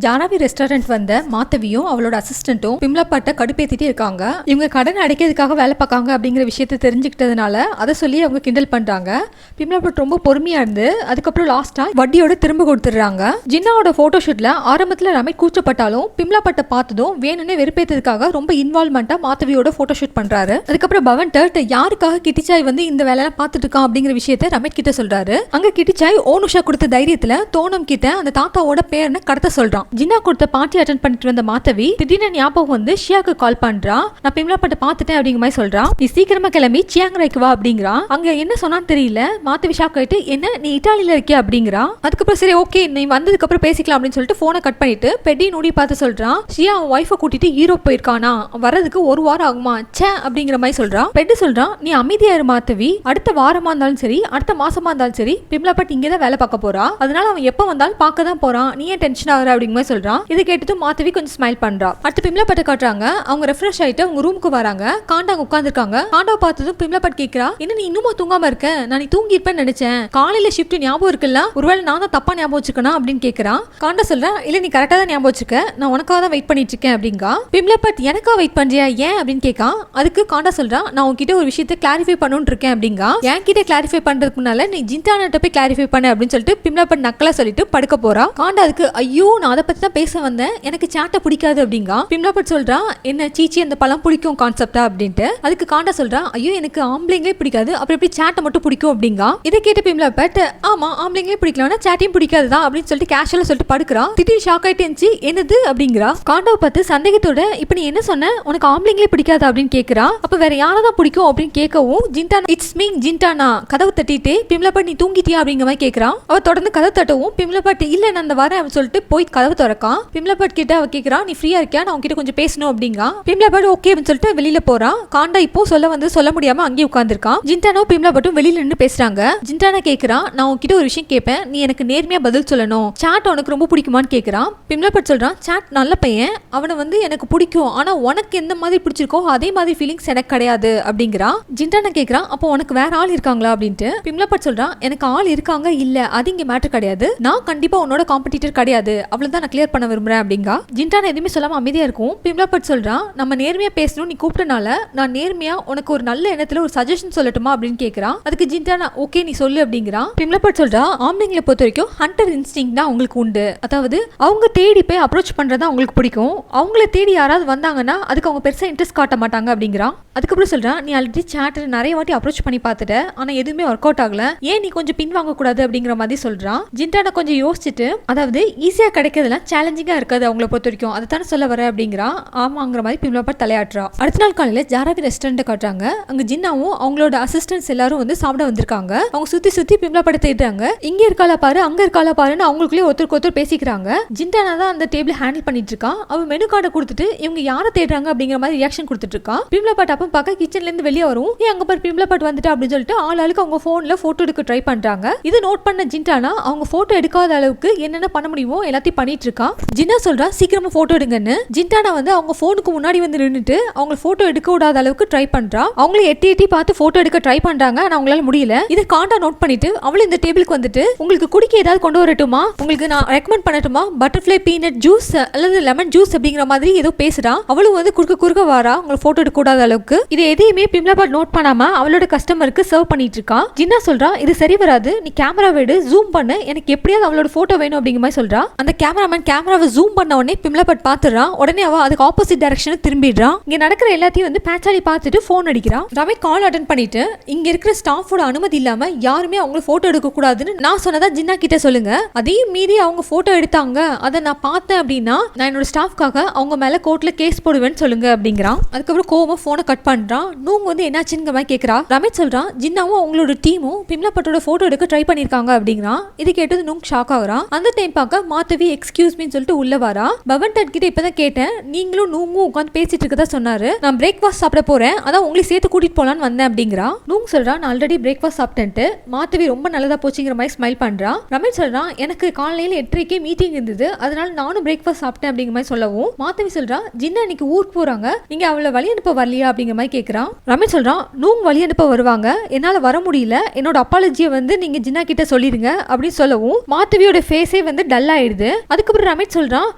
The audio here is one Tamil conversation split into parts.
ஜானவி ரெஸ்டாரண்ட் வந்த மாத்தவியும் அவளோட அசிஸ்டன்ட்டும் பிம்லாப்பாட்ட கடுப்பேத்திட்டே இருக்காங்க. இவங்க கடன் அடைக்கிறதுக்காக வேலை பார்க்காங்க அப்படிங்கிற விஷயத்த தெரிஞ்சுக்கிட்டதுனால அதை சொல்லி அவங்க கிண்டல் பண்றாங்க. பிம்லாப்பாட் ரொம்ப பொறுமையா இருந்து அதுக்கப்புறம் லாஸ்டா வட்டியோட திரும்ப கொடுத்துடுறாங்க. ஜின்னாவோட போட்டோ ஷூட்ல ஆரம்பத்துல ரமேஷ் கூச்சப்பட்டாலும் பிம்லாப்பாட்ட பார்த்ததும் வேணும்னே வெறுப்பேற்றதுக்காக ரொம்ப இன்வால்வ்மெண்டா மாத்தவியோட போட்டோ ஷூட் பண்றாரு. அதுக்கப்புறம் பவன் டர்ட் யாருக்காக கிட்டிச்சாய் வந்து இந்த வேலையெல்லாம் பார்த்துட்டு இருக்கான் அப்படிங்கிற விஷயத்த ரமேஷ் கிட்ட சொல்றாரு. அங்க கிட்டிச்சாய் ஓனுஷா கொடுத்த தைரியத்துல தோணம் கிட்ட அந்த தாத்தாவோட பேரனை கடத்த சொல்றான். ஜின்னா கொடுத்த பார்ட்டி அட்டெண்ட் பண்ணிட்டு வந்த மாத்தவி திடீர்னு ஞாபகம் வந்து ஷியாக்கு கால் பண்றா. நான் பிம்லாப்பாட்ட பார்த்துட்டேன் அப்படிங்கிற மாதிரி சொல்றான். நீ சீக்கிரமா கிளம்பி சியாங்ரைக்கு வா அப்படிங்கிறா. அங்க என்ன சொன்னான்னு தெரியல. மாத்தவி ஷாக் ஆயிட்டு என்ன நீ இட்டாலியில இருக்கியா அப்படிங்கிறா. அதுக்கப்புறம் சரி ஓகே நீ வந்ததுக்கு அப்புறம் பேசிக்கலாம் அப்படின்னு சொல்லிட்டு போனை கட் பண்ணிட்டு பெட்டி நூடி பார்த்து சொல்றான். ஷியா அவன் ஒய்ஃபை கூட்டிட்டு யூரோப் போயிருக்கானா, வரதுக்கு ஒரு வாரம் ஆகுமா சே அப்படிங்கிற மாதிரி சொல்றான். பெட்டி சொல்றான் நீ அமைதியா இரு மாத்தவி, அடுத்த வாரமா இருந்தாலும் சரி அடுத்த மாசமா இருந்தாலும் சரி பிம்லாப்பாட் இங்கதான் வேலை பார்க்க போறா, அதனால அவன் எப்ப வந்தாலும் பார்க்க தான் போறான், நீ ஏன் டென்ஷன் ஆகுற அப்படிங்கிற மாதிரி சொல்றான். இது கேட்டுட்டு மாத்தவி கொஞ்சம் ஸ்மைல் பண்றா. அடுத்து பிம்லாப்பாட்ட காட்டுறாங்க. அவங்க ரெஃப்ரெஷ் ஆயிட்டு அவங்க ரூமுக்கு வராங்க. காண்டா அங்க உட்கார்ந்துருக்காங்க. காண்டாவை பார்த்ததும் பிம்லாப்பாட் கேக்குறா என்ன நீ இன்னுமா தூங்காம இருக்க, நான் நீ தூங்கி இருப்பேன்னு நினைச்சேன், காலையில ஷிஃப்ட் ஞாபகம் இருக்குல்ல, ஒருவேளை நான் தான் தப்பா ஞாபகம் வச்சிருக்கேனா அப்படின்னு கேக்குறான். காண்டா சொல்றேன் இல்ல நீ கரெக்டா தான் ஞாபகம் வச்சிருக்க, நான் உனக்காக தான் வெயிட் பண்ணிட்டு இருக்கேன் அப்படிங்கா. பிம்லாப்பாட் எனக்கா வெயிட் பண்றியா ஏன் அப்படின்னு கேட்கான். அதுக்கு காண்டா சொல்றான் நான் உன்கிட்ட ஒரு விஷயத்தை கிளாரிஃபை பண்ணணும்னு இருக்கேன் அப்படிங்கா. என் கிட்ட கிளாரிஃபை பண்றதுக்கு முன்னால நீ ஜின்டானாட்ட போய் கிளாரிஃபை பண்ணு அப்படின்னு சொல்லிட்டு பிம்லாப்பாட் நக்கலா சொல்லிட்டு படுக்க போறா. காண்டா அதுக்கு ஐயோ நான் அதை பத்தி தான் பேச வந்தேன், எனக்கு சாட்டை பிடிக்காது அப்படிங்கா. பிம்லாப்பாட் சொல்றா என்ன சீச்சி அந்த பழம் பிடிக்கும் கான்செப்டா அப்படின்ட்டு. அதுக்கு காண்டா சொல்றா ஐயோ எனக்கு ஆம்பளைங்களே பிடிக்காது அப்புறம் எப்படி சாட்டை மட்டும் பிடிக்கும் அப்படிங்கா. இதை கேட்டு பிம்லாப்பாட் ஆமா ஆம்பளைங்களே பிடிக்கலன்னா சாட்டையும் பிடிக்காதுதான் அப்படின்னு சொல்லிட்டு கேஷுவலா சொல்லிட்டு படுக்கிறா. திடீர்னு ஷாக் ஆயிட்டு இருந்துச்சு என்னது அப்படிங்கிறா. காண்டாவை பார்த்து சந்தேகத்தோட இப்ப நீ என்ன சொன்ன, உனக்கு ஆம்பளைங்களே பிடிக்காது அப்படின்னு கேட்கிறா. அப்ப வேற யாரதான் பிடிக்கும் அப்படின்னு கேட்கவும் ஜின்டானா இட்ஸ் மீ ஜின்டானா கதவு தட்டிட்டு பிம்லாப்பாட் நீ தூங்கிட்டியா அப்படிங்கிற மாதிரி கேட்கிறா. அவ தொடர்ந்து கதவு தட்டவும் பிம்லாப்பாட் இல்ல நான் அந்த வரேன் அப்படின்னு சொல்லிட்டு போய் கதவு திறக்கான். பிம்லாப்பாட் கிட்ட அவ கேட்கிறா நீ ஃப்ரீயா இருக்கியா, நான் உன்கிட்ட கொஞ்சம் பேசணும் அப்படிங்கா. பிம்லாப்பாட் ஓகே அப்படின்னு சொல்லிட்டு வெளியில போறா. காண்டா இப்போ சொல்ல முடியாம அங்கேயே உட்கார்ந்துருக்கான். ஜின்டானோ பிம்லாப்பாட்டும் வெளியில நின்று பேசுறாங்க. ஜின்டானா கேட்கிறா நான் உன்கிட்ட ஒரு விஷயம் கேட்பேன், நீ எனக்கு நேர்மையா பதில் சொல்லணும், சாட் உனக்கு ரொம்ப பிடிக்குமான்னு கேட்கிறான். பிம்லாப்பாட் சொல்றான் சாட் நல்ல பையன், அவனை வந்து எனக்கு பிடிக்கும், ஆனா உனக்கு எந்த மாதிரி பிடிச்சிருக்கோ அதே மாதிரி ஃபீலிங்ஸ் எனக்கு கிடையாது அப்படிங்கிறா. ஜின்டானா கேட்கிறான் அப்போ உனக்கு வேற ஆள் இருக்காங்களா அப்படின்ட்டு. பிம்லாப்பாட் சொல்றான் எனக்கு ஆள் இருக்காங்க இல்ல அது இங்க மேட்டர் கிடையாது, நான் கண்டிப்பா உன்னோட காம்படிட்டர் கிடையாது, அவ்வளவுதான் நான் கிளியர் பண்ண விரும்புறேன் அப்படிங்கா. ஜின்டானா எதுவுமே சொல்லாம அமைதியா இருக்கும். பிம்லாப்பாட் சொல்றான் நம்ம நேர்மையா பேசணும், நீ கூப்பிட்டனால நான் நேர்மையா உனக்கு ஒரு நல்ல எண்ணத்துல ஒரு சஜஷன் சொல்லட்டுமா அப்படின்னு கேட்கிறான். அதுக்கு ஜின்டானா ஓகே நீ சொல்லு அப்படிங்கிறான். பிம்லாப்பாட் சொல்றா ஆம்பளைங்களை பொறுத்த வரைக்கும் ஹண்டர் இன்ஸ்டிங்க் தான் அவங்களுக்கு உண்டு, அதாவது அவங்க தேடி போய் அப்ரோச் பண்றதா அவங்களுக்கு பிடிக்கும், அவங்கள தேடி யாராவது வந்தாங்கன்னா அதுக்கு அவங்க பெருசா இன்ட்ரெஸ்ட் காட்ட மாட்டாங்க அப்படிங்கிறான். அதுக்கப்புறம் சொல்றான் நீ ஆல்ரெடி சாட்டை நிறைய வாட்டி அப்ரோச் பண்ணி பார்த்துட்ட, ஆனா எதுவுமே ஒர்க் அவுட் ஆகல, ஏன் நீ கொஞ்சம் பின் வாங்க கூடாது அப்படிங்கிற மாதிரி சொல்றான். ஜின்டானா கொஞ்சம் யோசிச்சுட்டு அதாவது ஈஸியா கிடைக்கிறதுலாம் சேலஞ்சிங்கா இருக்காது அவங்கள பொறுத்த வரைக்கும், அதுதானே சொல்ல வர அப்படிங்கிறா. ஆமாங்கிற மாதிரி பிம்லாப்பாட் தலையாட்டுறா. அடுத்த நாள் காலையில ஜாராவி ரெஸ்டாரண்ட் காட்டுறாங்க. அங்க ஜின்னாவும் அவங்களோட அசிஸ்டன்ட்ஸ் எல்லாரும் வந்து சாப்பிட வந்திருக்காங்க. அவங்க சுத்தி பிம்லாப்பாட்ட தேடுறாங்க. இங்க இருக்காளா பாரு அங்க இருக்காளா பாருன்னு அவங்களுக்குள்ளே ஒருத்தருக்கு ஒருத்தர் பேசிக்கிறாங்க. ஜின்டானா தான் அந்த டேபிள் ஹேண்டில் பண்ணிட்டு இருக்கா. அவ மெனு கார்டை கொடுத்துட்டு இவங்க யாரை தேடுறாங்க அப்படிங்கிற மாதிரி ரியாக்ஷன் கொடுத்துட்டு இருக்கா. பிம்லாப்பாட் அப்ப பார்க்க கிச்சன்ல இருந்து வெளியே வரும். அங்க பாரு பிம்லாப்பாட் வந்துட்டு அப்படின்னு சொல்லிட்டு ஆளுக்கு அவங்க போன்ல போட்டோ எடுக்க ட்ரை பண்றாங்க. இது நோட் பண்ண ஜின்டானா அவங்க போட்டோ எடுக்காத அளவுக்கு என்னென்ன பண்ண முடியுமோ எல்லாத்தையும் பண்ணிட்டு இருக்கா. ஜின்னா சொல்றா சீக்கிரமா போட்டோ எடுங்கன்னு. ஜின்டானா வந்து அவங்க போனுக்கு முன்னாடி வந்து நின்னுட்டு அவங்க போட்டோ எடுக்க விடாத அளவுக்கு ட்ரை பண்றா. அவங்களே எட்டி பார்த்து போட்டோ எடுக்க ட்ரை பண்றாங்க, ஆனா அவங்களால முடியல. இது காண்டா நோட் பண்ணிட்டு அவளும் இந்த டேபிளுக்கு வந்துட்டு உங்களுக்கு குடிக்க ஏதாவது கொண்டு வரட்டுமா, உங்களுக்கு நான் ரெக்கமெண்ட் பண்ணட்டுமா, பட்டர்ஃப்ளை பீனட் ஜூஸ் அல்லது லெமன் ஜூஸ் அப்படிங்கிற மாதிரி ஏதோ பேசுறா. அவளும் வந்து குறுக்க வாரா அவங்க போட்டோ எடுக்க கூடாத அளவுக்கு. இது எதையுமே பிம்லாப்பாட் நோட் பண்ணாம அவளோட கஸ்டமருக்கு சர்வ் பண்ணிட்டு இருக்கா. ஜின்னா சொல்றா இது சரி வராது, நீ கேமரா எடுத்து ஜூம் பண்ணு, எனக்கு எப்படியாவது அவளோட போட்டோ வேணும் அப்படிங்கிற மாதிரி சொல்றா. அந்த கேமராமேன் கேமராவை ஜூம் பண்ண உடனே பிம்லாப்பாட் பாத்துறா. உடனே அவ அதுக்கு ஆப்போசிட் டைரக்ஷன் திரும்பிடுறா. இங்க நடக்கிற எல்லாத்தையும் வந்து பேச்சாலி பார்த்துட்டு போன் அடிக்கிறா. ரமேஷ் கால் அட்டெண்ட் பண்ணிட்டு இங்க இருக்கிற ஸ்டாஃபோட அனுமதி இல்லாம யாருமே அவங்க போட்டோ எடுக்க கூடாதுன்னு நான் சொன்னதா ஜின்னா கிட்ட சொல்லுங்க, அதையும் மீறி அவங்க போட்டோ எடுத்தாங்க அதை நான் பார்த்தேன் அப்படின்னா நான் என்னோட ஸ்டாஃப்காக அவங்க மேல கோர்ட்ல கேஸ் போடுவேன்னு சொல்லுங்க அப்படிங்கிறான். அதுக்கப்புறம் கோவமா போனை கட் பண்றான். நூங்க வந்து என்னாச்சுங்கிற மாதிரி கேட்கறா. ரமேஷ் சொல்றான் ஜின்னாவும் அவங்களோட டீமும் பிம்லாப்பாட்டோட போட்டோ எடுக்க ட்ரை பண்ணிருக்காங்க அப்படிங்கிறான். இது கேட்டது நூங் ஷாக் ஆகுறான். அந்த டைம் பார்க்க மாத்தவி எக்ஸ்கியூஸ் மீன்னு சொல்லிட்டு உள்ள வரா. பவன் டட் கிட்ட இப்பதான் கேட்டேன், நீங்களும் நூங்கும் உட்காந்து பேசிட்டு இருக்கதா சொன்னாரு, நான் பிரேக்ஃபாஸ்ட் சாப்பிட போறேன், அதான் உங்களை சேர்த்து கூட்டிட்டு போலான்னு வந்தேன் அப்படிங்கிறா. நூங் சொல்றா நான் ஆல்ரெடி பிரேக்ஃபாஸ்ட் சாப்பிட்டேன்ட்டு. மாத்தவி ரொம்ப நல்லதா போச்சுங்கிற மாதிரி ஸ்மைல் பண்றா. ரமேஷ் சொல்றான் எனக்கு காலையில 8:30 மீட்டிங் இருந்தது, அதனால நானும் பிரேக்ஃபாஸ்ட் சாப்பிட்டேன் அப்படிங்கிற மாதிரி சொல்லவும் மாத்தவி சொல்றா ஜின்னா இன்னைக்கு ஊருக்கு போறாங்க, நீங்க அவளை வழி அனுப்ப வரலையா அப்படிங்கிற மாதிரி கேட்கறான். ரமேஷ் சொல்றான் நூங் வழி அனுப்ப வருவாங்க, என்னால வர முடியல, என்னோட அப்பாலஜியை வந்து நீங்க ஜின்னா கிட்ட சொல்லிருங்க அப்படின்னு சொல்லவும் மாத்தவியோட ஃபேஸே வந்து டல் ஆயிடுது. அதுக்கு அதுக்கப்புறம் ரமேஷ் சொல்றான்,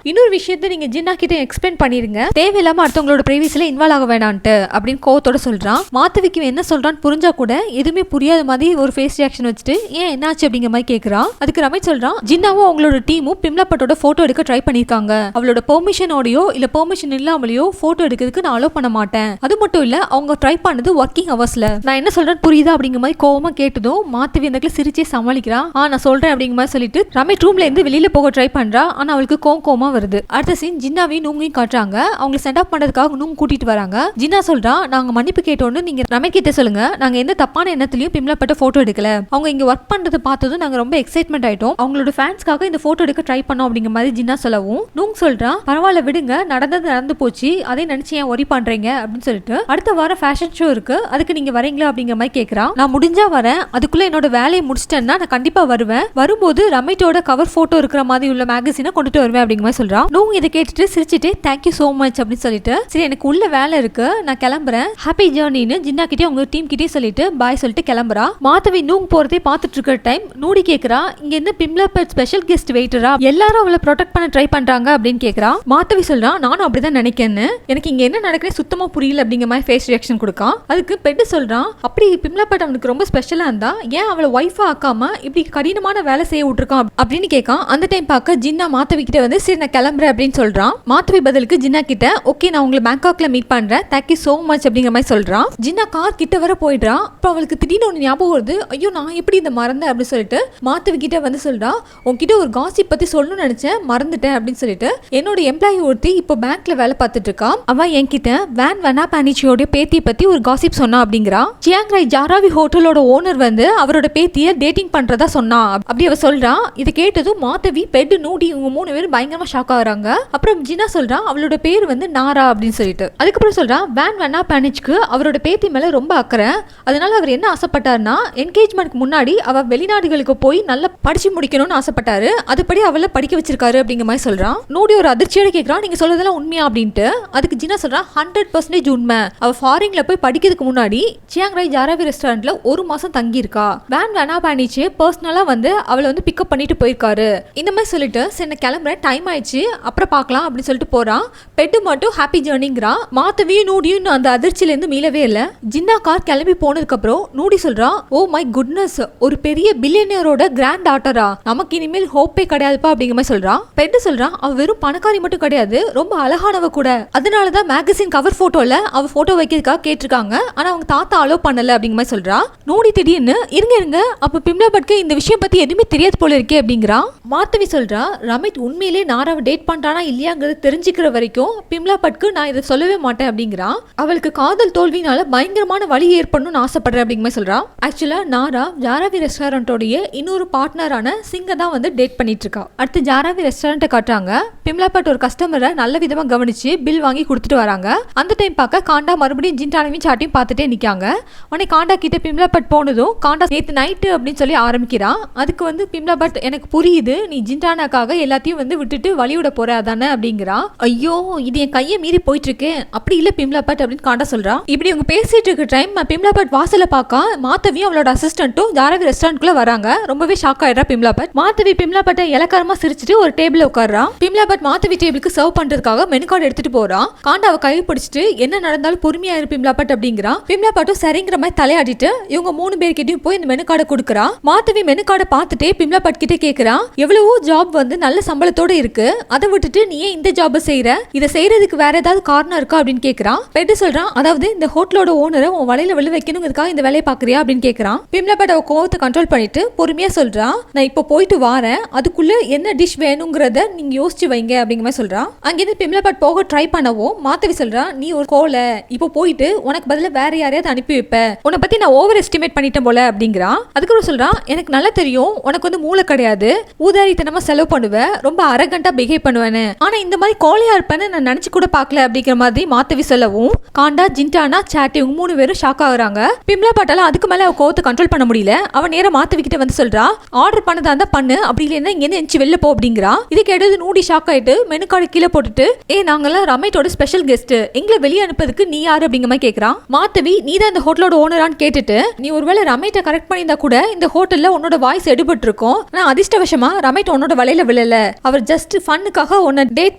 இன்னொரு விஷயத்த நீங்க ஜின்னா கிட்ட எக்ஸ்பிளைன் பண்ணிருங்க, தேவையில்லாம அடுத்தவங்களோட பிரைவசில இன்வால்வ் ஆக வேணான்ட்டு அப்படின்னு கோவத்தோட சொல்றான். மாத்தவிக்கு என்ன சொல்றான்னு புரிஞ்சா கூட எதுவுமே புரியாத மாதிரி ஒரு ஃபேஸ் ரியாக்ஷன் வச்சுட்டு ஏன் என்னாச்சு அப்படிங்கிற மாதிரி கேக்குறான். அதுக்கு ரமேஷ் சொல்றான், ஜின்னாவும் அவங்களோட டீமும் பிம்லா பட்டோட போட்டோ எடுக்க ட்ரை பண்ணிருக்காங்க. அவளோட பெர்மிஷனோடயோ இல்ல பெர்மிஷன் இல்லாமலையோ போட்டோ எடுக்கிறதுக்கு நான் அலோ பண்ண மாட்டேன். அது மட்டும் இல்ல அவங்க ட்ரை பண்ணது ஒர்க்கிங் ஹவர்ஸ்ல. நான் என்ன சொல்றேன் புரியுதா அப்படிங்கிற மாதிரி கோவமா கேட்டதும் மாத்தவி அந்த சிரிச்சே சமாளிக்கிறான். நான் சொல்றேன் அப்படிங்கிற மாதிரி சொல்லிட்டு ரமேஷ் ரூம்ல இருந்து வெளியில போக ட்ரை பண்றா. ஆனா அவளுக்கு கோவமா வருது. அடுத்த சீன் ஜின்னாவையும் நூங்கையும் காட்டுறாங்க. அவங்க சென்ட் ஆஃப் பண்றதுக்காக நூங் கூட்டிட்டு வராங்க. ஜின்னா சொல்றா, நாங்க மன்னிப்பு கேட்டோன்னு நீங்க ரமேஷ் கிட்ட சொல்லுங்க, நாங்க எந்த தப்பான எண்ணத்திலயும் பிம்லா பட்ட போட்டோ எடுக்கல. அவங்க இங்க ஒர்க் பண்றது பார்த்ததும் நாங்க ரொம்ப எக்ஸைட்மெண்ட் ஆயிட்டோம். அவங்களோட ஃபேன்ஸ்க்காக இந்த போட்டோ எடுக்க ட்ரை பண்ணோம் அப்படிங்கிற மாதிரி ஜின்னா சொல்லவும் நூங் சொல்றா, பரவாயில்ல விடுங்க, நடந்தது நடந்து போச்சு, அதை நினைச்சு ஏன் ஒரி பண்றீங்க அப்படின்னு சொல்லிட்டு அடுத்த வாரம் ஃபேஷன் ஷோ இருக்கு, அதுக்கு நீங்க வரீங்களா அப்படிங்கிற மாதிரி கேக்குறா. நான் முடிஞ்சா வரேன், அதுக்குள்ள என்னோட வேலையை முடிச்சிட்டேன்னா நான் கண்டிப்பா வருவேன், வரும்போது ரமேட்டோட கவர் போட்டோ இருக்கிற மாதிரி உள்ள மேகசினை கொண்டுட்டு வருவேன் அப்படிங்கிற மாதிரி சொல்றா. நூங் இதை கேட்டுட்டு சிரிச்சிட்டு தேங்க்யூ சோ மச் அப்படின்னு சொல்லிட்டு சரி எனக்கு உள்ள வேலை இருக்கு நான் கிளம்புறேன், ஹாப்பி ஜர்னின்னு ஜின்னா கிட்டே உங்க டீம் கிட்டே சொல்லிட்டு பாய் சொல்லிட்டு கிளம்புறா. மாதவி நூங் போறதே பார்த்துட்டு இருக்கிற டைம் நூடி கேக்குறா, இங்க என்ன பிம்லா பட் ஸ்பெஷல் கெஸ்ட் வெயிட்டரா, எல்லாரும் அவளை ப்ரொடெக்ட் பண்ண ட்ரை பண்றாங்க அப்படின்னு கேக்குறா. மாதவி சொல்றா, நானும் அப்படிதான் நினைக்கிறேன்னு, எனக்கு இங்க என்ன நடக்குது சுத்தமா புரியல அப்படிங்கிற மாதிரி ஃபேஸ் ரியாக்ஷன் கொடுக்கான். அதுக்கு பெட்டு சொல்றான், அப்படி பிம்லா பட் அவனுக்கு ரொம்ப ஸ்பெஷலா இருந்தா ஏன் அவளை ஒய்ஃபா ஆக்காம இப்படி கடினமான வேலை செய்ய விட்டுருக்கான் அப்படின்னு கேட்கான். அந்த டைம் பார்க்க ஜின்னா மாதவி கிட்ட வந்து சரி நான் கிளம்புறேன் அப்படின்னு சொல்றான். மாதவி பதிலுக்கு ஜின்னா கிட்ட ஓகே நான் உங்களை பேங்காக்ல மீட் பண்றேன், தேங்க்யூ சோ மச் அப்படிங்கிற மாதிரி சொல்றான். ஜின்னா கார் கிட்ட வர போயிடுறான். அப்ப அவளுக்கு திடீர்னு ஒன்று ஞாபகம் வருது, ஐயோ நான் எப்படி இந்த மறந்தேன் அப்படின்னு சொல்லிட்டு மாதவி கிட்ட வந்து சொல்றா, உன்கிட்ட ஒரு காசிப் பத்தி சொல்லணும்னு நினைச்சேன் மறந்துட்டேன் அப்படின்னு சொல்லிட்டு என்னோட எம்ப்ளாயி ஒருத்தி இப்போ பேங்க்ல வேலை பார்த்துட்டு இருக்கா, அவ என்கிட்ட வேன் வனா பானிச்சியோட பேத்தியை பத்தி ஒரு காசிப் சொன்னா அப்படிங்கிறா. சியாங் ராய் ஜாராவி ஹோட்டலோட ஓனர் வந்து அவரோட பேத்திய டேட்டிங் பண்றதா சொன்னா அப்படி அவ சொல்றா. இதை கேட்டதும் மாதவி பெட் நூடி இவங்க 3 பேரும் பயங்கரமா ஷாக் ஆகுறாங்க. அப்புறம் ஜின்னா சொல்றா அவளோட பேர் வந்து நாரா அப்படின்னு சொல்லிட்டு. அதுக்கப்புறம் சொல்றா வேன் வனா பானிச்க்கு அவரோட பேத்தி மேல ரொம்ப அக்கறை, அதனால அவர் என்ன ஆசைப்பட்டாருன்னா என்கேஜ்மெண்ட்க்கு முன்னாடி அவ வெளிநாடுகளுக்கு போய் நல்லா படிச்சு முடிக்கணும்னு ஆசைப்பட்டாரு, அதுபடி அவளை படிக்க வச்சிருக்காரு அப்படிங்கிற மாதிரி சொல்றான். நூடி ஒரு அதிர்ச்சியோட கேட்கறான், நீங்க சொல்றதெல்லாம் உண்மையா அப்படின்ட்டு. அதுக்கு ஜின்னா சொல்றான் 100% உண்மை, அவ ஃபாரின்ல போய் படிக்கிறதுக்கு முன்னாடி சியாங் ராய் ஜாராவி ரெஸ்டாரண்ட்ல 1 மாசம் தங்கி இருக்கா, வேன் வனா பானிச்சு பர்சனலா வந்து அவளை வந்து பிக்கப் பண்ணிட்டு போயிருக்காரு இந்த மாதிரி சொல்லிட்டு சரி கிளம்புறேன் டைம் ஆயிடுச்சு அப்புறம் பார்க்கலாம் அப்படின்னு சொல்லிட்டு போறான். பெட்டு மட்டும் ஹாப்பி ஜர்னிங்கிறான். மாத்தவியும் நூடியும் அந்த அதிர்ச்சியில இருந்து மீளவே இல்ல. ஜின்னா கார் கிளம்பி போனதுக்கு அப்புறம் நூடி சொல்றான், ஓ மை குட்னஸ், ஒரு பெரிய பில்லியனரோட கிராண்ட் டாட்டரா, நமக்கு இனிமேல் ஹோப்பே கிடையாதுப்பா அப்படிங்கிற மாதிரி சொல்றான். பெட்டு சொல்றான், அவ வெறும் பணக்காரி மட்டும் கிடையாது, ரொம்ப அழகானவ கூட, அதனாலதான் மேகசின் கவர் போட்டோல அவ போட்டோ வைக்கிறதுக்காக கேட்டிருக்காங்க, ஆனா அவங்க தாத்தா அலோ பண்ணல அப்படிங்கிற மாதிரி சொல்றா. நூடி திடீர்னு இருங்க அப்ப பிம்லா பட்க்கு இந்த விஷயம் பத்தி எதுவுமே தெரியாது போல இருக்கே அப்படிங்கிறான். மாத்தவி சொல்றா, ரமேஷ் உண்மையிலே நாராவை டேட் பண்றானா இல்லையாங்கிறது தெரிஞ்சுக்கிற வரைக்கும் பிம்லா பட்க்கு நான் இதை சொல்லவே மாட்டேன் அப்படிங்கிறான். அவளுக்கு காதல் தோல்வினால பயங்கரமான வலி ஏற்படணும்னு ஆசைப்படுறேன் அப்படிங்கிற மாதிரி சொல்றான். ஆக்சுவலா நாரா ஜாராவி ரெஸ்டாரண்டோடைய இன்னொரு பார்ட்னரான சிங்க தான் வந்து டேட் பண்ணிட்டு இருக்கா. அடுத்து ஜாராவி ரெஸ்டாரண்ட்டை காட்டுறாங்க. பிம்லா பட் ஒரு கஸ்டமரை நல்ல விதமா கவனிச்சு பில் வாங்கி கொடுத்துட்டு வராங்க. அந்த டைம் பார்க்க காண்டா மறுபடியும் ஜின்டானையும் சாட்டியும் பார்த்துட்டே நிக்காங்க. உடனே காண்டா கிட்ட பிம்லா பட் போனதும் காண்டா நேத்து நைட்டு அப்படின்னு சொல்லி ஆரம்பிக்கிறான். அதுக்கு வந்து பிம்லா பட் எனக்கு புரியுது, நீ ஜின்டானாக்காக எல்லாத்தையும் வந்து விட்டுட்டு வழிவிட போற அதானே அப்படிங்கிறான். ஐயோ இது என் கையை மீறி போயிட்டு இருக்கு, அப்படி இல்ல பிம்லா பட் அப்படின்னு காண்டா சொல்றான். இப்படி அவங்க பேசிட்டு இருக்க டைம் பிம்லா பட் வாசல பார்க்க மாத்தவியும் அவளோட அசிஸ்டன்ட்டும் ஜாராவி ரெஸ்டாரண்ட்குள்ள வராங்க. ரொம்பவே ஷாக் ஆயிடுறா பிம்லா பட். மாத்தவி பிம்லா பட்டை இலக்காரமா சிரிச்சிட்டு ஒரு டேபிள்ல உட்கார்றா. பிம்லா பட் மாத்தவி டேபிளுக்கு சர்வ் பண்றதுக்காக மெனு கார்டு எடுத்துட்டு போறான். காண்டாவை கை பிடிச்சிட்டு என்ன நடந்தாலும் பொறுமையா இரு பிம்லா பட் அப்படிங்கிறான். பிம்லா பட்டும் சரிங்கிற மாதிரி தலையாடிட்டு இவங்க 3 பேர்கிட்டயும் போய் இந்த மெனு கார்டை கொடுக்குறா. மாத்தவி மெனு கார்டை பார்த்துட்டே பிம்லா பட் கிட்ட கேக்குறா, எவ்வளவோ ஜாப் வந்து நல்ல சம்பளத்தோட இருக்கு, அதை விட்டுட்டு நீ ஏன் இந்த ஜாப் செய்யற, இதை செய்யறதுக்கு வேற ஏதாவது காரணம் இருக்கா அப்படின்னு கேக்குறான். பெட்டு சொல்றான், அதாவது இந்த ஹோட்டலோட ஓனரை உன் வலையில விழ வைக்கணுங்கிறதுக்காக இந்த வேலையை பாக்குறியா அப்படின்னு கேக்குறான். பிம்லா பட் அவ கோவத்தை கண்ட்ரோல் பண்ணிட்டு பொறுமையா சொல்றான், நான் இப்போ போயிட்டு வரேன், அதுக்குள்ள என்ன டிஷ் வேணுங்கிறத நீங்க யோசிச்சு வைங்க அப்படிங்கிற மாதிரி சொல்றான். அங்கிருந்து பிம்லா பட் போக ட்ரை பண்ணவும் மாத்தவி சொல்றான், நீ ஒரு கோலை இப்போ போயிட்டு உனக்கு பதில வேற யாரையாவது அனுப்பி வைப்ப, உன்னை பத்தி நான் ஓவர் எஸ்டிமேட் பண்ணிட்டேன் போல அப்படிங்கிறான். அதுக்கப்புறம் சொல்றான், எனக்கு நல்லா தெரியும் உனக்கு வந்து மூளை கிடையாது, ஊதாரித்தனமா செலவு பண்ணுவேன், ரொம்ப அரகண்டா பிஹேவ் பண்ணுவேன்னு, ஆனா இந்த மாதிரி கோலையா இருப்பேன்னு நான் நினைச்சு கூட பார்க்கல அப்படிங்கிற மாதிரி மாத்தவி சொல்லவும் காண்டா ஜின்டானா சாட்டி இவங்க 3 பேரும் ஷாக் ஆகுறாங்க. பிம்லா பட்டால அதுக்கு மேல அவ கோவத்தை கண்ட்ரோல் பண்ண முடியல. அவன் நேரா மாத்தவி கிட்ட வந்து சொல்றா, ஆர்டர் பண்ணதா இருந்தா பண்ணு, அப்படி இல்லைன்னா இங்க இருந்து எஞ்சி வெளில போ அப்படிங்கிறா. இது கேட்டது நூடி ஷாக் ஆயிட்டு மெனு கார்டு கீழே போட்டுட்டு, நாங்கெல்லாம் ரமேட்டோட ஸ்பெஷல் கெஸ்ட், எங்களை வெளியே அனுப்புறதுக்கு நீ யாரு அப்படிங்கிற மாதிரி கேட்கறான். மாத்தவி நீ தான் இந்த ஹோட்டலோட ஓனரான்னு கேட்டுட்டு, நீ ஒருவேளை ரமேட்டை கரெக்ட் பண்ணியிருந்தா கூட இந்த ஹோட்டல்ல உன்னோட வாய்ஸ் எடுபட்டு இருக்கும், ஆனா அதிர்ஷ்டவசமா ரமேட் உன்னோட வலையில விழல, அவர் ஜஸ்ட் ஃபன்னுக்காக உன்னை டேட்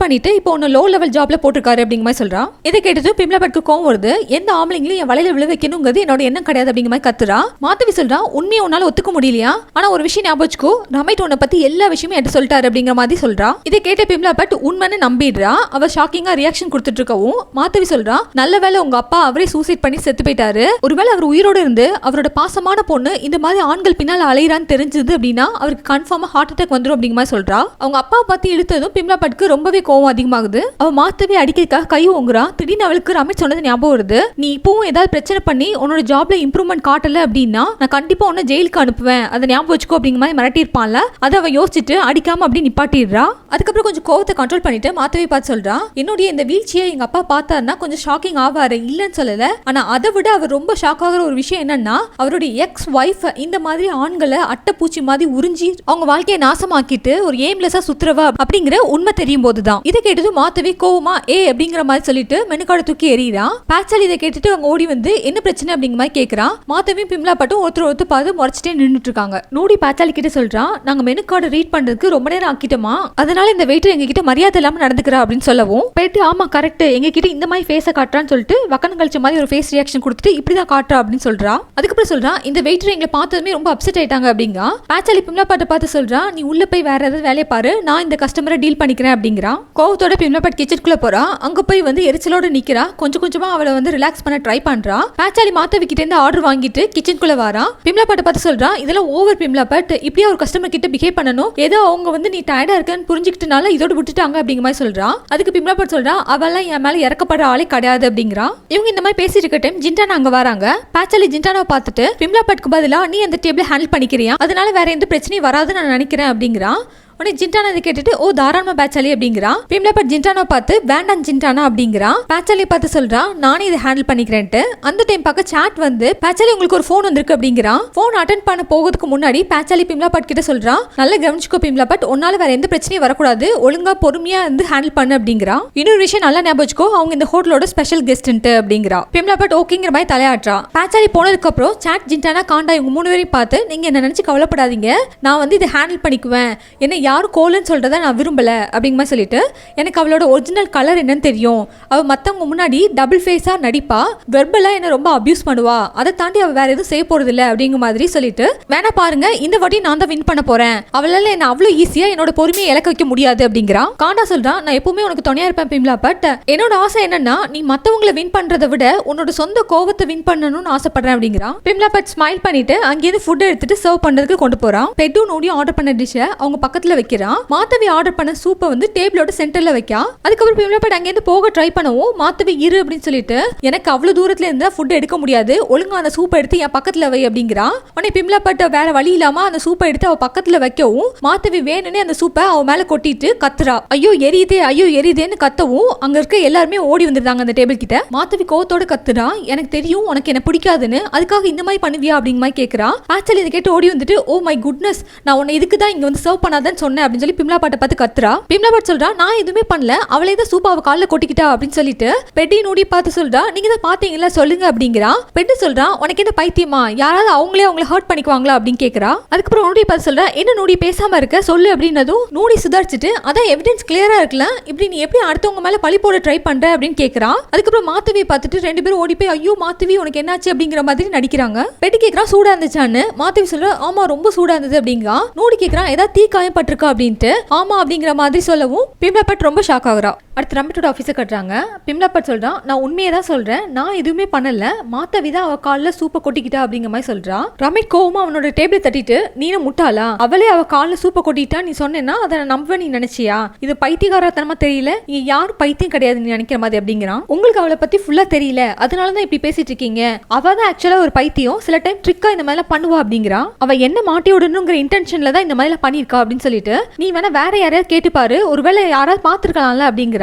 பண்ணிட்டு இப்போ உன்னை லோ லெவல் ஜாப்ல போட்டிருக்காரு அப்படிங்கிற மாதிரி சொல்றான். இதை கேட்டது பிம்லா பட்க்கு கோவம் வருது. எந்த ஆம்பளைங்களையும் என் வலையில விழ வைக்கணுங்கிறது என்னோட எண்ணம் கிடையாது அப்படிங்கிற மாதிரி கத்துறா. மாதவி சொல்றா, உண்மையை உன்னால ஒத்துக்க முடியலையா? ஆனா ஒரு விஷயம் ஞாபகம் வச்சுக்கோ, ரமேஷ் உன்னை பத்தி எல்லா விஷயமும் என்கிட்ட சொல்லிட்டாரு அப்படிங்கிற மாதிரி சொல்றா. இதை கேட்ட பிம்லா பட் உண்மைன்னு நம்பிடுறா. அவ ஷாக்கிங்கா ரியாக்ஷன் கொடுத்துட்டு இருக்கவும் மாதவி சொல்றா, நல்ல வேளை உங்க அப்பா அவரே சூசைட் பண்ணி செத்து போயிட்டாரு. ஒருவேளை அவர் உயிரோடு இருந்து அவரோட பாசமான பொண்ணு இந்த மாதிரி ஆண்கள் பின்னால் அலையிறான்னு தெரிஞ்சது அப்படின்னா அவருக்கு கன்ஃபார்மா ஹார்ட் அட்டாக் வந்துடும் அப்படிங்கிற மாதிரி சொல்றா. அவங்க அப்பா பத்தி இழுத்ததும் பிம்லா பட்க்கு ரொம்பவே கோவம் அதிகமாகுது. அவ மாத்தவே அடிக்கிறதுக்காக கை ஓங்குறா. திடீர்னு அவளுக்கு ரமேஷ் சொன்னது ஞாபகம் வருது. நீ இப்பவும் ஏதாவது பிரச்சனை பண்ணி உன்னோட ஜாப்ல இம்ப்ரூவ்மெண்ட் காட்டல அப்படின்னா நான் கண்டிப்பா உன்னை ஜெயிலுக்கு அனுப்புவேன், அதை ஞாபகம் வச்சுக்கோ அப்படிங்கிற மாதிரி மிரட்டியிருப்பான்ல. அதை அவ யோசிச்சுட்டு அடிக்காம அப்படி நிப்பாட்டிடுறா. அதுக்கப்புறம் கொஞ்சம் கோவத்தை கண்ட்ரோல் பண்ணிட்டு மாத்தவே பார்த்து சொல்றா, என்னுடைய இந்த வீழ்ச்சியை எங்க அப்பா பார்த்தாருன்னா கொஞ்சம் ஷாக்கிங் ஆவாரு, இல்லன்னு சொல்லல. ஆனா அதை விட அவர் ரொம்ப ஷாக் ஆகிற ஒரு விஷயம் என்னன்னா அவருடைய எக்ஸ் ஒய்ஃப் இந்த மாதிரி ஆண்களை அட்டைப்பூச்சி மாதிரி உறிஞ்சி அவங்க வாழ்க்கையை நாசமாக்கிட்டு ஒரு எய்ம்லெஸ்ஸா சுத்துறவா அப்படிங்கிற உண்மை தெரியும் போதுதான். இதை கேட்டது மாத்தவே கோவமா அப்படிங்கிற மாதிரி சொல்லிட்டு மெனுக்கார்டை தூக்கி எறியறா. பாச்சாலி இதை கேட்டுட்டு அவங்க ஓடி வந்து என்ன பிரச்சனை அப்படிங்கிற மாதிரி கேட்கறா. மாத்தவையும் பிம்லா பட்டும் ஒருத்தர் பார்த்து முறைச்சிட்டே நின்றுட்டு இருக்காங்க. நூடி பாச்சாலி கிட்ட சொல்றா, நாங்க மெனுக்கார்டு ரீட் பண்றதுக்கு ரொம்ப நேரம் ஆக்கிட்டோமா, அதனால இந்த வெயிட்டர் எங்க கிட்ட மரியாதை இல்லாம நடந்துக்கிறா அப்படின்னு சொல்லவும் போயிட்டு ஆமா கரெக்ட், எங்க கிட்ட இந்த மாதிரி ஃபேஸை காட்டுறான்னு சொல்லிட்டு வக்கனம் கழிச்ச மாதிரி ஒரு ஃபேஸ் ரியாக்ஷன் கொடுத்துட்டு இப்படிதான் காட்டுறா அப்படின்னு சொல்றா. அதுக்கப்புறம் சொல்றா, இந்த வெயிட்டர் எங்களை பார்த்ததுமே ரொம்ப அப்செட் ஆயிட்டாங்க அப்படிங்க. பாச்சாலி பிம்லா பாட்டை பார்த்து சொல்றா, நீ உள்ள போய் வேற ஏதாவது வேலையை பாரு, நான் இந்த கஸ்டமரை டீல் பண்ணிக்கிறேன் அப்படிங்கிறா. கோவத்தோட பிம்லா பாட் கிச்சனுக்குள்ள போறா. அங்க போய் வந்து எரிச்சலோட நிக்கிறா. கொஞ்சம் கொஞ்சமா அவளை வந்து ரிலாக்ஸ் பண்ண ட்ரை பண்றா. பாச்சாலி மாத்தவி கிட்ட இருந்து ஆர்டர் வாங்கிட்டு கிச்சனுக்குள்ள வரா. பிம்லா பாட்டை பார்த்து சொல்றா, இதெல்லாம் ஓவர் பிம்லா பாட், இப்படியே ஒரு கஸ்டமர் கிட்ட பிஹேவ் பண்ணணும், ஏதோ அவங்க வந்து நீ டயர்டா இருக்கன்னு புரிஞ்சுக்கிட்டனால இதோட விட்டுட்டாங்க அப்படிங்கிற மாதிரி சொல்றா. அதுக்கு பிம்லா பாட் சொல்றா, அவெல்லாம் என் மேல இறக்கப்படுற ஆளே கிடையாது அப்படிங்கிறா. இவங்க இந்த மாதிரி பேசிட்டு இருக்க டைம் ஜின்டானா அங்க வராங்க. பாச்சாலி ஜின்டானாவை பார்த்துட்டு பிம்லா பாட்க்கு பதிலா நீ அந்த டேபிள் ஹேண்டில் பண்ணிக்கிறியா, அதனால வேற எந்த பிரச்சனையும் வராதுன்னு நான் நினைக்கிறேன் அப்படிங்கிறா. உடனே ஜின்டானா இதை கேட்டுட்டு ஓ தாராளமா பாச்சாலி அப்படிங்கிறா. பிம்லா பட் ஜின்டானா பார்த்து வேண்டாம் ஜின்டானா அப்படிங்கிறா. பாச்சாலி பார்த்து சொல்றா, நானே இதை ஹேண்டில் பண்ணிக்கிறேன்ட்டு. அந்த டைம் பார்க்க சாட் வந்து பாச்சாலி உங்களுக்கு ஒரு ஃபோன் வந்திருக்கு அப்படிங்கிறா. ஃபோன் அட்டென்ட் பண்ண போகிறதுக்கு முன்னாடி பாச்சாலி பிம்லா பட் கிட்ட சொல்றா, நல்லா கவனிச்சுக்கோ பிம்லா பட், உன்னால வேற எந்த பிரச்சனையும் வரக்கூடாது, ஒழுங்கா பொறுமையா வந்து ஹேண்டில் பண்ணு அப்படிங்கிறா. இன்னொரு விஷயம் நல்லா ஞாபகம் வச்சுக்கோ, அவங்க இந்த ஹோட்டலோட ஸ்பெஷல் கெஸ்ட் அப்படிங்கிறா. பிம்லா பட் ஓகேங்கிற மாதிரி தலையாட்டுறா. பாச்சாலி போனதுக்கு அப்புறம் சாட் ஜின்டானா காண்டா இவங்க 3 பேரையும் பார்த்து நீங்க என்ன நினைச்சு கவலைப்படாதீங்க, நான் வந்து இதை ஹேண்டில் பண்ணிக்குவேன், என்ன யாரும் கோலன்னு சொல்றத நான் விரும்பல அப்படிங்கிற மாதிரி சொல்லிட்டு எனக்கு அவளோட ஒரிஜினல் கலர் என்னன்னு தெரியும், அவ மத்தவங்க முன்னாடி டபுள் ஃபேஸா நடிப்பா, வெர்பலா என்ன ரொம்ப அபியூஸ் பண்ணுவா, அதை தாண்டி அவ வேற எதுவும் செய்ய போறது இல்ல அப்படிங்கிற மாதிரி சொல்லிட்டு வேணா பாருங்க இந்த வாட்டி நான் தான் வின் பண்ண போறேன், அவளால என்ன அவ்வளவு ஈஸியா என்னோட பொறுமையை இழக்க வைக்க முடியாது அப்படிங்கிறா. காண்டா சொல்றா, நான் எப்பவுமே உனக்கு துணையா இருப்பேன் பிம்லா பட், என்னோட ஆசை என்னன்னா நீ மத்தவங்களை வின் பண்றதை விட உன்னோட சொந்த கோவத்தை வின் பண்ணணும்னு ஆசைப்படுறேன் அப்படிங்கிறா. பிம்லா பட் ஸ்மைல் பண்ணிட்டு அங்கேயிருந்து ஃபுட் எடுத்துட்டு சர்வ் பண்றதுக்கு கொண்டு போறான். பெட்டும் நோடியும் ஆர்டர் பண்ண டிஷ்ஷை அவங்க பக்கத்துல வைக்கிறான். மாத்தவி ஆர்டர் பண்ண சூப்பை வந்து டேபிளோட சென்டர்ல வைக்கா. அதுக்கப்புறம் பிம்லா பட் அங்கேருந்து போக ட்ரை பண்ணவும் மாத்தவி இரு அப்படின்னு சொல்லிட்டு எனக்கு அவ்வளவு தூரத்துல இருந்தா ஃபுட் எடுக்க முடியாது, ஒழுங்கா அந்த சூப்பை எடுத்து என் பக்கத்துல வை அப்படிங்கிறா. உடனே பிம்லா பட் வேற வழி இல்லாம அந்த சூப்பை எடுத்து அவ பக்கத்துல வைக்கவும் மாத்தவி வேணும்னே அந்த சூப்பை அவ மேல கொட்டிட்டு கத்துறா. ஐயோ எரியுதேன்னு கத்தவும் அங்க இருக்க எல்லாருமே ஓடி வந்துருந்தாங்க அந்த டேபிள் கிட்ட. மாத்தவி கோவத்தோட கத்துறா, எனக்கு தெரியும் உனக்கு என்ன பிடிக்காதுன்னு, அதுக்காக இந்த மாதிரி பண்ணுவியா அப்படிங்கிற மாதிரி கேட்கறா. ஆக்சுவலி இதை கேட்டு ஓடி வந்துட்டு ஓ மை குட்னஸ், நான் உன்னை இதுக்கு தான் இங்க வந்து சர்வ் பண்ணாதன்னு சொன்னேன் அப்படின்னு சொல்லி பிம்லா பாட்டை பார்த்து கத்துறா. பிம்லா பாட் சொல்றா, நான் எதுவுமே பண்ணல, அவளே தான் சூப்பா அவ கால்ல கொட்டிக்கிட்டா அப்படின்னு சொல்லிட்டு பெட்டி நூடி பார்த்து சொல்றா, நீங்க தான் பாத்தீங்களா சொல்லுங்க அப்படிங்கிறா. பெட்டி சொல்றா, உனக்கு என்ன பைத்தியமா, யாராவது அவங்களே அவங்களை ஹர்ட் பண்ணிக்குவாங்களா அப்படின்னு கேட்கறா. அதுக்கப்புறம் நூடி பார்த்து சொல்றா, என்ன நூடி பேசாம இருக்க சொல்லு அப்படின்னதும் நூடி சுதாரிச்சுட்டு அதான் எவிடன்ஸ் கிளியரா இருக்குல்ல, இப்படி நீ எப்படி அடுத்தவங்க மேல பழி போட ட்ரை பண்ற அப்படின்னு கேட்கறா. அதுக்கப்புறம் மாத்தவி பார்த்துட்டு 2 பேரும் ஓடி போய் ஐயோ மாத்தவி உனக்கு என்னாச்சு அப்படிங்கிற மாதிரி நடிக்கிறாங்க. பெட்டி கேட்கறா சூடா இருந்துச்சான்னு. மாத்தவி சொல்றா, ஆமா ரொம்ப சூடா இருந்தது அப்படிங்கா. நூடி கேட்கறா, ஏதாவது தீ காயம் பட்டிருக்கா அப்படின்ட்டு. ஆமா அப்படிங்கிற மாதிரி சொல்லவும் பிம்லா பட் ரொம்ப ஷாக் ஆகுறா. அடுத்து ரமேட்டோட ஆஃபீஸை கட்டுறாங்க. பிம்லா பட் சொல்றான், நான் உண்மையை தான் சொல்றேன், நான் எதுவுமே பண்ணல, மாத்தவி தான் அவ காலில் சூப்பை கொட்டிக்கிட்டா அப்படிங்கிற மாதிரி சொல்றான். ரமேட் கோவமா அவனோட டேபிளை தட்டிட்டு நீனும் முட்டாளா, அவளே அவ காலில் சூப்பை கொட்டிட்டா நீ சொன்னேன்னா அதை நம்ப நீ நினைச்சியா, இது பைத்தியகாரத்தனமா தெரியல, நீ யாரும் பைத்தியம் கிடையாது நீ நினைக்கிற மாதிரி அப்படிங்கிறான். உங்களுக்கு அவளை பத்தி ஃபுல்லா தெரியல, அதனாலதான் இப்படி பேசிட்டு இருக்கீங்க, அவ தான் ஆக்சுவலா ஒரு பைத்தியம், சில டைம் ட்ரிக்கா இந்த மாதிரி பண்ணுவா அப்படிங்கிறா. அவ என்ன மாட்டி விடணுங்கிற இன்டென்ஷன்ல தான் இந்த மாதிரி பண்ணிருக்கா அப்படின்னு சொல்லிட்டு நீ வேணா வேற யாரையாவது கேட்டுப்பாரு, ஒருவேளை யாராவது பாத்துருக்கலாம்ல அப்படிங்கிறா.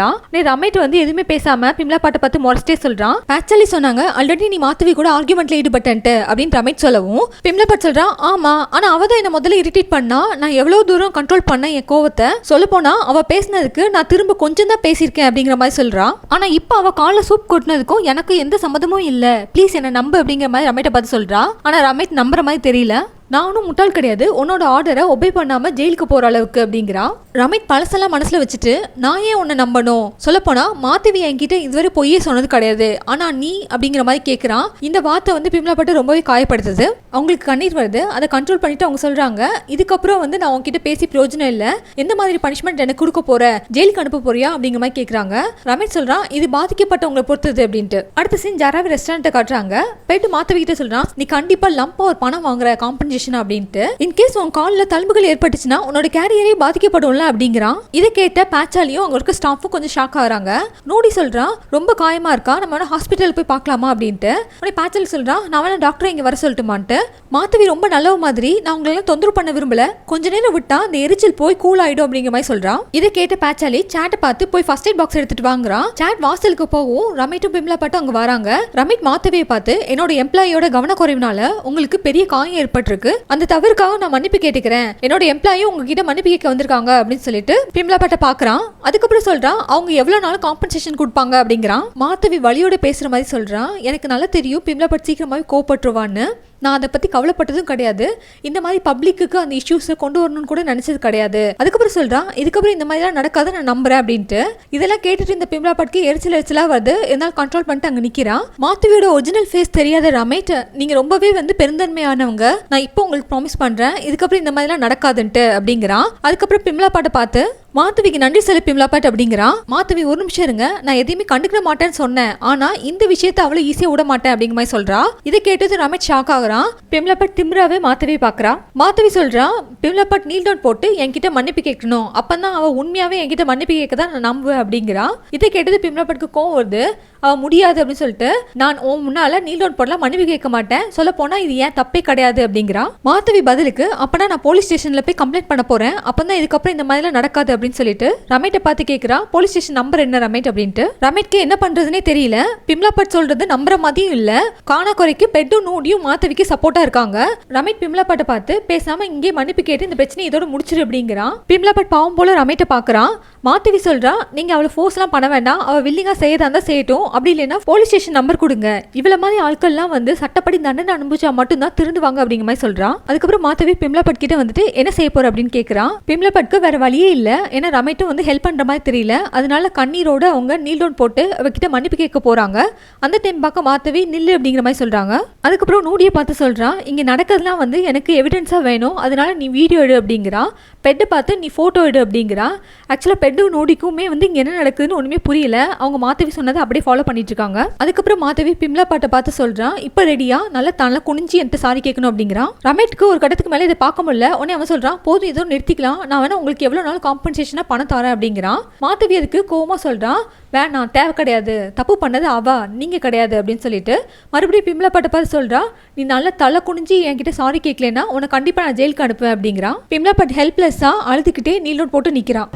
ரமேட் வந்து எதுவுமே பேசாம பிம்லா பாட்டை பார்த்து முறைச்சிட்டே சொல்றான். ஆக்சுவலி சொன்னாங்க ஆல்ரெடி நீ மாத்தவி கூட ஆர்குமெண்ட்ல ஈடுபட்டன்ட்டு அப்படின்னு ரமேட் சொல்லவும் பிம்லா பாட் சொல்றான், ஆமா ஆனா அவ தான் என்ன முதல்ல இரிட்டேட் பண்ணா, நான் எவ்வளவு தூரம் கண்ட்ரோல் பண்ண என் கோவத்தை, சொல்ல போனா அவ பேசினதுக்கு நான் திரும்ப கொஞ்சம் தான் பேசியிருக்கேன் அப்படிங்கிற மாதிரி சொல்றான். ஆனா இப்ப அவ கால சூப் கொட்டினதுக்கும் எனக்கு எந்த சம்மதமும் இல்ல, ப்ளீஸ் என்ன நம்பு அப்படிங்கிற மாதிரி ரமேட்டை பார்த்து சொல்றா. ஆனா ரமேட் நம்புற மாதிரி தெரியல. நானும் முட்டாள் கிடையாது உன்னோட ஆர்டரை ஒபே பண்ணாம ஜெயிலுக்கு போற அளவுக்கு அப்படிங்கிறான். ரமேஷ் பழசெல்லாம் மனசுல வச்சுட்டு நான் ஏன் உன்னை நம்பணும், சொல்லப்போனா மாதவி என்கிட்ட இதுவரை பொய்யே சொன்னது கிடையாது, ஆனா நீ அப்படிங்கிற மாதிரி கேட்கிறான். இந்த வார்த்தை வந்து பிம்லா பட்டு ரொம்பவே காயப்படுத்துது. அவங்களுக்கு கண்ணீர் வருது. அதை கண்ட்ரோல் பண்ணிட்டு அவங்க சொல்றாங்க, இதுக்கப்புறம் வந்து நான் உங்ககிட்ட பேசி பிரயோஜனம் இல்ல, எந்த மாதிரி பனிஷ்மெண்ட் எனக்கு கொடுக்க போற, ஜெயிலுக்கு அனுப்ப போறியா அப்படிங்கிற மாதிரி கேட்கறாங்க. ரமேஷ் சொல்றான் இது பாதிக்கப்பட்டவங்களை பொறுத்தது அப்படின்ட்டு. அடுத்த சீன் ஜாராவி ரெஸ்டாரண்ட்டை காட்டுறாங்க. போயிட்டு மாதவி கிட்ட சொல்றான், நீ கண்டிப்பா லம்பா ஒரு பணம் வாங்குற காம்பன்சேஷன் அப்படின்ட்டு. இன்கேஸ் உன் காலில் தழும்புகள் ஏற்பட்டுச்சுன்னா உன்னோட கேரியரே பாதிக்கப்படும்ல அப்படிங்கிறான். இதை கேட்ட பேச்சாலியும் அவங்க இருக்க ஸ்டாஃபும் கொஞ்சம் ஷாக் ஆகுறாங்க. நோடி சொல்றான் ரொம்ப காயமா இருக்கா, நம்ம ஹாஸ்பிட்டல் போய் பார்க்கலாமா அப்படின்ட்டு. உடனே பேச்சாலி சொல்றான் நான் வேணா டாக்டரை இங்க வர சொல்லட்டுமான்ட்டு. மாதவி ரொம்ப நல்ல மாதிரி நான் உங்களெல்லாம் தொந்தரவு பண்ண விரும்பல, கொஞ்ச நேரம் விட்டா அந்த எரிச்சல் போய் கூல் ஆயிடும் அப்படிங்கிற மாதிரி சொல்றான். இதை கேட்ட பேச்சாலி சேட்டை பார்த்து போய் ஃபர்ஸ்ட் எய்ட் பாக்ஸ் எடுத்துட்டு வாங்குறான். சேட் வாசலுக்கு போகும். ரமேஷும் பிம்லா பட்டு அங்க வராங்க. ரமேஷ் மாதவியை பார்த்து என்னோட எம்ப்ளாயோட கவனக்குறைவினால உங்களுக்கு பெரிய காயம் ஏற்பட்டிருக்கு, அந்த தவறுக்காக நான் மன்னிப்பு கேட்டுக்கிறேன், என்னோட எம்ப்ளாயும் உங்ககிட்ட மன்னிப்பு கேட்க வந்திருக்காங்க அப்படின்னு சொல்லிட்டு பிம்லா பட்ட பாக்குறான். அதுக்கப்புறம் சொல்றான் அவங்க எவ்வளவு நாள் காம்பன்சேஷன் கொடுப்பாங்க அப்படிங்கிறான். மாதவி வலியோட பேசுற மாதிரி சொல்றான், எனக்கு நல்லா தெரியும் பிம்லா பட் சீக்கிரமாவே கோபப்பட்டுருவான்னு, நான் அதை பற்றி கவலைப்பட்டதும் கிடையாது, இந்த மாதிரி பப்ளிக்கு அந்த இஷ்யூஸை கொண்டு வரணும்னு கூட நினச்சது கிடையாது. அதுக்கப்புறம் சொல்கிறான் இதுக்கப்புறம் இந்த மாதிரிலாம் நடக்காத நான் நம்புறேன் அப்படின்ட்டு. இதெல்லாம் கேட்டுட்டு இந்த பிம்லா பட்க்கு எரிச்சலாக வருது. என்னால் கண்ட்ரோல் பண்ணிட்டு அங்கே நிற்கிறான். மாதவியோட ஒரிஜினல் ஃபேஸ் தெரியாத ரமேஷ், நீங்கள் ரொம்பவே வந்து பெருந்தன்மையானவங்க, நான் இப்போ உங்களுக்கு ப்ராமிஸ் பண்ணுறேன் இதுக்கப்புறம் இந்த மாதிரிலாம் நடக்காதுன்ட்டு அப்படிங்கிறான். அதுக்கப்புறம் பிம்லா பாட்டை பார்த்து மாதவிக்கு நன்றி சொல்லு பிம்லா பாட் அப்படிங்கிறான். மாதவி ஒரு நிமிஷம் இருங்க, நான் எதையுமே கண்டுக்கிற மாட்டேன்னு சொன்னேன், ஆனா இந்த விஷயத்தை அவ்வளவு ஈஸியா விட மாட்டேன் அப்படிங்கிற மாதிரி சொல்றா. இதை கேட்டது ரமேஷ் ஷாக் ஆகுறான். பிம்லா பாட் திமிராவே மாதவி பாக்குறா. மாதவி சொல்றா பிம்லா பாட் நீல் டவுன் போட்டு என்கிட்ட மன்னிப்பு கேட்கணும், அப்பதான் அவ உண்மையாவே என்கிட்ட மன்னிப்பு கேட்க தான் நான் நம்புவேன் அப்படிங்கிறா. இதை கேட்டது பிம்லா பாட்டுக்கு கோவம் வருது. அவ முடியாது அப்படின்னு சொல்லிட்டு நான் உன் முன்னால நீல் டவுன் போடலாம் மன்னிப்பு கேட்க மாட்டேன், சொல்ல போனா இது ஏன் தப்பே கிடையாது அப்படிங்கிறா. மாதவி பதிலுக்கு அப்பனா நான் போலீஸ் ஸ்டேஷன்ல போய் கம்ப்ளைண்ட் பண்ண போறேன், அப்பதான் இதுக்கப்புறம் இந்த மாதிரிலாம் நடக்காது அப்படின்னு சொல்லிட்டு ரமேட்டை பார்த்து கேட்கிறா போலீஸ் ஸ்டேஷன் நம்பர் என்ன ரமேட் அப்படின்ட்டு. ரமேட்க்கு என்ன பண்றதுன்னே தெரியல. பிம்லா பட் சொல்றது நம்புற மாதிரியும் இல்ல. காணா குறைக்கு பெட்டும் நோடியும் மாதவிக்கு சப்போர்ட்டா இருக்காங்க. ரமேட் பிம்லா பட்டை பார்த்து பேசாம இங்கே மன்னிப்பு கேட்டு இந்த பிரச்சனை இதோட முடிச்சிரு அப்படிங்கிறான். பிம்லா பட் பாவம் போல ரமேட்டை பாக்குறான். மாதவி சொல்றா நீங்க அவளை ஃபோர்ஸ் எல்லாம் பண்ண வேண்டாம், அவ வில்லிங்கா செய்யறதா இருந்தா செய்யட்டும், அப்படி இல்லைன்னா போலீஸ் ஸ்டேஷன் நம்பர் கொடுங்க, இவ்வளவு மாதிரி ஆட்கள்லாம் வந்து சட்டப்படி தண்டனை அனுபவிச்சா மட்டும்தான் திருந்துவாங்க அப்படிங்கிற மாதிரி சொல்றான். அதுக்கப்புறம் மாதவி பிம்லா பட் கிட்ட வந்துட்டு என்ன செய்ய போற அப்படின்னு கேட்கறான். பிம்லா பட்க்கு வேற வழியே இல்ல, ஏன்னா ரமேட்டும் வந்து ஹெல்ப் பண்ற மாதிரி தெரியல, அதனால கண்ணீரோட அவங்க நீல் டவுன் போட்டு அவகிட்ட மன்னிப்பு கேட்க போறாங்க. அந்த டைம் பார்க்க மாதவி நில்லு அப்படிங்கிற மாதிரி சொல்றாங்க. அதுக்கப்புறம் நோடியை பார்த்து சொல்றான் இங்க நடக்கிறதுலாம் வந்து எனக்கு எவிடன்ஸா வேணும், அதனால நீ வீடியோ எடு அப்படிங்கிறா. பெட்டை பார்த்து நீ போட்டோ எடு அப்படிங்கிறா. ஆக்சுவலா பெட்டு நோடிக்குமே வந்து இங்க என்ன நடக்குதுன்னு ஒண்ணுமே புரியல. அவங்க மாதவி சொன்னதை அப்படியே ஃபாலோ பண்ணிட்டு இருக்காங்க. அதுக்கப்புறம் மாதவி பிம்லா பாட்டை பார்த்து சொல்றான் இப்ப ரெடியா, நல்லா தலை குனிஞ்சி என்கிட்ட சாரி கேட்கணும் அப்படிங்கிறான். ரமேட்க்கு ஒரு கட்டத்துக்கு மேலே இதை பார்க்க முடியல. உடனே அவன் சொல்றான் போதும் இதோ நிறுத்திக்கலாம், நான் வேணா உங்களுக்கு எவ்வளவு நாள் காம்பன்சேஷனா பணம் தரேன் அப்படிங்கிறான். மாதவி அதுக்கு கோவமா சொல்றான் வேணாம் தேவை கிடையாது, தப்பு பண்ணது அவா நீங்க கிடையாது அப்படின்னு சொல்லிட்டு மறுபடியும் பிம்லா பாட்டை பார்த்து சொல்றா நீ நல்லா தலை குனிஞ்சி என்கிட்ட சாரி கேட்கலன்னா உன்னை கண்டிப்பா நான் ஜெயிலுக்கு அனுப்புவேன் அப்படிங்கிறான். பிம்லா பாட் ஹெல்ப்லெஸ்ஸா அழுதுகிட்டே நீல் நோட் போட்டு நிக்கிறான்.